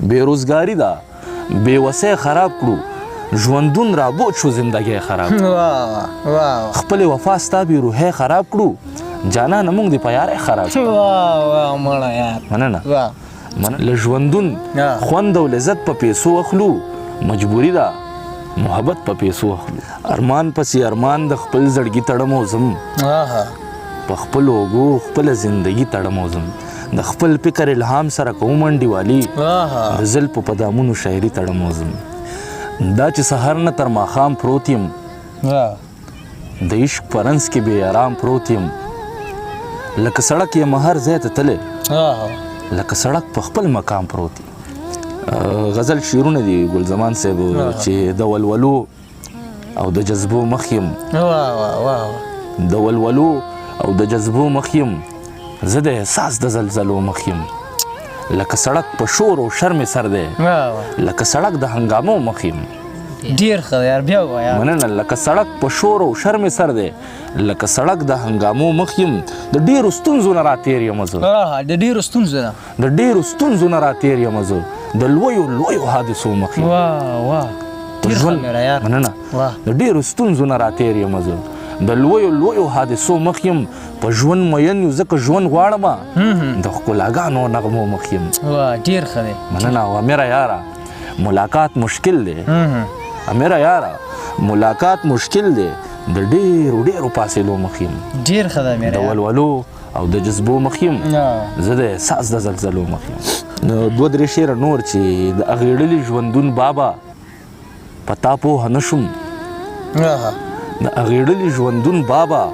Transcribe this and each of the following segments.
بیروزګاری ده، بېوسۍ خراب کړو، ژوندون رابوت شو زندګۍ خراب خپلې وفا ستا بې روحۍ خراب کړو، جانانه موږ دې په یارۍ خراب مننه له ژوندون خوند او لذت په پیسو اخلو، مجبوري ده محبت په پیسو اخلو. ارمان پسې ارمان د خپل زړګي تړم او ځم، په خپل اوږو خپله زندګي تړم او ځم، د خپل فکر الهام سره کوم انډیوالي، د زلفو په دامونو شاعري تړم او ځم. دا چې سحر نه تر ماښام پروت یم، د عشق په رنځ کې بې ارام پروت یم، لکه سړک یم هر ځای ته تللی، لکه سړک په خپل مقام پروت یم. غزل شعرونه دي ګل زمان صاحب چې د ولولو او د جذبو مخ یم، د ولولو او د جذبو مخ یم، زه د احساس د زلزلو مخ یم، لکه سړک په شور او شر مې سر دی، لکه سړک د هنګامو مخ یم. ډیر ښه دی یار، بیا ووایه. مننه. لکه سړک په شور او شر مې سر دی، لکه سړک د هنګامو مخ یم، د ډېرو ستونزو نه راتېر یم زه، د ډېرو ستونزو نه د ډېرو ستونزو نه راتېر یم زه، د لویو لویو حادثو مخ یم. مننه. د ډېرو ستونزو نه راتېر یم زه، د لویو لویو حادثو مخ یم، په ژوند مین یو ځکه ژوند غواړم، د ښکلاګانو نغمو مخ یم. ډېر ښه دی. مننه. او امیره یاره ملاقات مشکل دی، امیره یاره ملاقات مشکل دی، د ډېرو ډېرو فاصلو مخ یم. ډېر ښه دی امیره. د ولولو او د جذبو مخ یم، زه د احساس د زلزلو مخ یم. نو دوه درې شعره نور چې د اغېړلي ژوندون بابا په تا پوهه نه شوم، د اغېړلي ژوندون بابا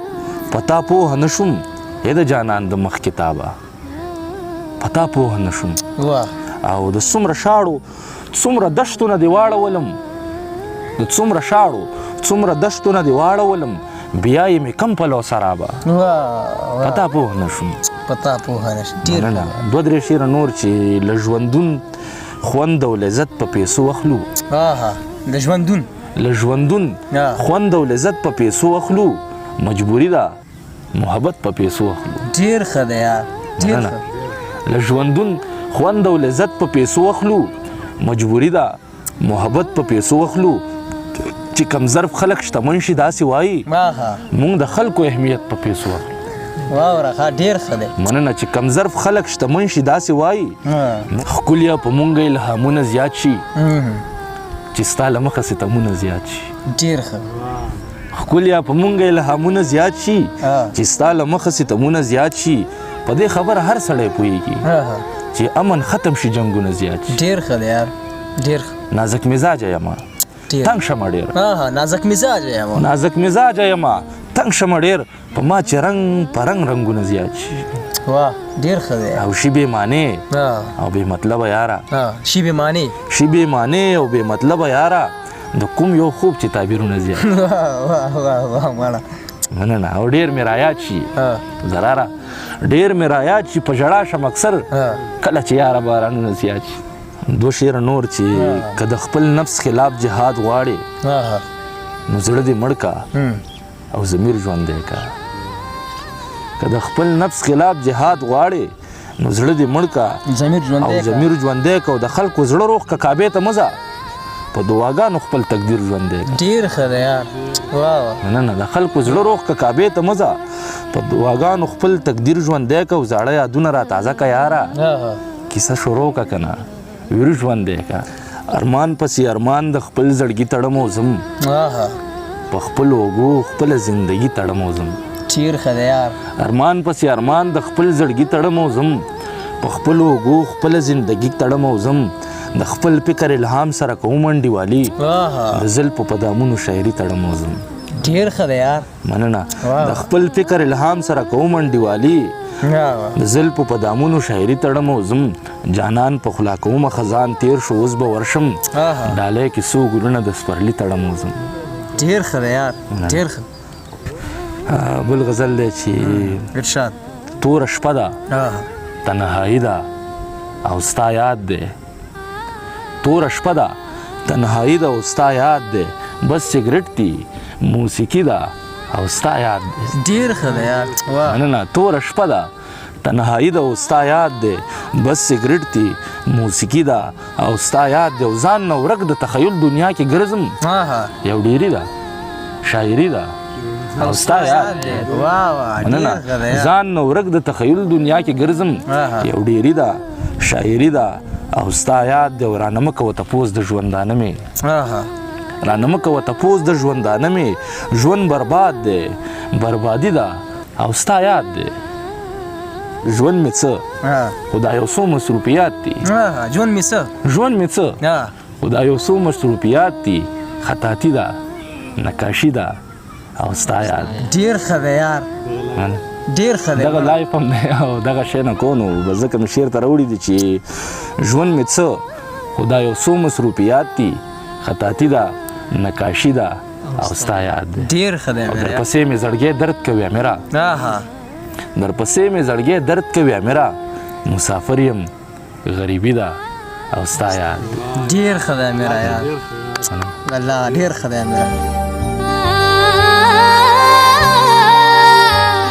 په تا پوهه نه شوم، ای د جانان د مخ کتابه په تا پوهه نه شوم. او د څومره شاړو څومره دشتو نه دې واړولم، د څومره شاړو څومره دشتو نه دې واړولم، بیا یې مې کم پلو سرابه په تا پوهه نه شوم. دوه درې شعره نور چې له ژوندون خوند او لذت په پیسو اخلو، د ژوندون له ژوندون خوند او لذت په پیسو اخلو، مجبوري ده محبت په پیسو اخلو. ډېر ښه دی یار، ډېر ښه. له ژوندون خوند او لذت په پیسو اخلو، مجبوري ده محبت په پیسو اخلو. چې کم ظرف خلک شتمن شي داسې وایي مونږ د خلکو اهمیت په پیسو اخلو. واوره ډېر ښه دی. مننه. چې کم ظرف خلک شتمن شي داسې وایي ښکلیا په مونږ الهامونه زیات شي، چې ستا له مخه ستمونه زیات شي. ډېر ښه. ښکلیا په مونږ الهامونه زیات شي، چې ستا له مخه ستمونه زیات شي، په دې خبره هر سړی پوهېږي چې امن ختم شي جنګونه زیات شي. ډېر ښه دی یار، ډېر ښه. نازک مزاجه یمه تنګ شمه ډېر، نازک مزاجه یمه نازک مزاجه یمه تنګ شمه ډېر، په ما چې رنګ په رنګ رنګونه زیات شي. واه ډېر ښه دی. او شي بې معنی او بې مطلبه یاره، شي بې معنی شي بې معنی او بې مطلبه یاره، د کوم یو خوب چې تعبیرونه زیات. مننه. او ډېر مې رایاد شي زراره، ډېر مې رایاد شي په ژړا شم اکثر، کله چې یاره بارانونه زیات شي. دوه شعره نور چې که د خپل نفس خلاف جهاد غواړې، نو زړه دې مړ کا او ضمیر ژوندی کا. که د خپل نفس خلاف جهاد غواړې، نو زړه دې مړ کا او ضمیر ژوندی کا، او د خلکو زړه روغ کا، کعبې ته مه ځه، په دعاګانو خپل تقدیر ژوندی کا. ډېر ښه دی یار. مننه. د خلکو زړه روغ کا، کعبې ته مه ځه، په دعاګانو خپل تقدیر ژوندی کا، او زاړه یادونه را تازه کا یاره، کیسه شروع کا کنه ویرو ژوندی کا. ارمان پسې ارمان د خپل زړګي تړم او ځم، په خپل اوږو خپله زندګي تړم او ځم. ډېر ښه دی یار. ارمان پسې ارمان د خپل زړګي تړم او ځم، په خپل اوږو خپله زندګي تړم او ځم، د خپل فکر الهام سره کوم انډیوالي، د زلفو په دامونو شاعري تړم او ځم. ډېر ښه دی یار. مننه. د خپل فکر الهام سره کوم انډیوالي، د زلفو په دامونو شاعري تړم او ځم، جانان په خلا کومه خزان تیر شو اوس به ورشم، ډالۍ کې څو ګلونه د سپرلي تړم او ځم. ډېر ښه دی یار، ډېر ښه. بل غزل دی چې ارشاد. توره شپه ده تنهایي ده او ستا یاد دی، توره شپه ده تنهایي ده او ستا یاد دی، بس سګرټ دی موسیقي ده او ستا یاد دی. ډېر ښه دی یار. مننه. توره شپه ده تنهایی ده او ستا یاد دی بس سګرټ دی موسیقي ده او ستا یاد دی او ځان نه ورک د تخیل دنیا کې ګرځم یو ډیري ده شاعري ده او ستا یاد دی ځان نه ورک د تخیل دنیا کې ګرځم یو ډیري ده شاعري ده او ستا یاد دی او رانه مه کوه تپوس د ژوندانه مې رانه مه کوه تپوس د ژوندانه مې ژوند برباد دی بربادي ده او ستا یاد دی ژوند مې څه خو دا یو څو مصروفیات دي ژوند مې څه خو دا یو څو مصروفیات دي خطاطي ده نقاشي ده او ستا یاد ډېر ښه دی یار ډېر ښه دی دغه لایف هم دی او دغه شی نه کوو نو بس ځکه مې شعر ته راوړي دي چې ژوند مې څه خو دا یو څو مصروفیات دي خطاطي ده نقاشي ده او ستا یاد دی ډېر ښه دی درپسې مې زړګی درد کوي امیره درپسې مې زړګی درد کوي امیره مسافر یم غریبي ده او ستا یاد ډېر ښه دی امیره یار الله ډېر ښه دی امیره